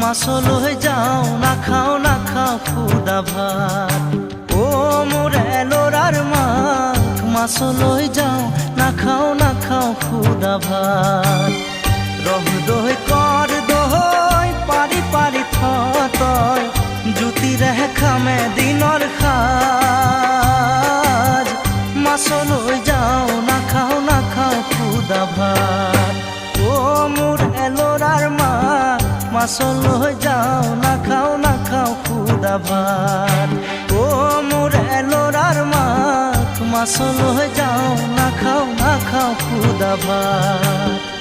Muscle হৈ যাও না খাও খুদা ভাত। ও মোরে লোরার মাঠ মাছল হৈ যাও না খাও খুদা ভাত। রহ দই কর দই পারি পারি থতয় জুতি রেহ খামে দিনর খাজ। মাছল হৈ যাও না খাও খুদা ভাত। ও মোরে লোরার মাঠ মাছল হৈ যাও না খাও খুদা ভাত। ও মোরে লোরার মাঠ মাছল হৈ যাও না খাও খুদা ভাত।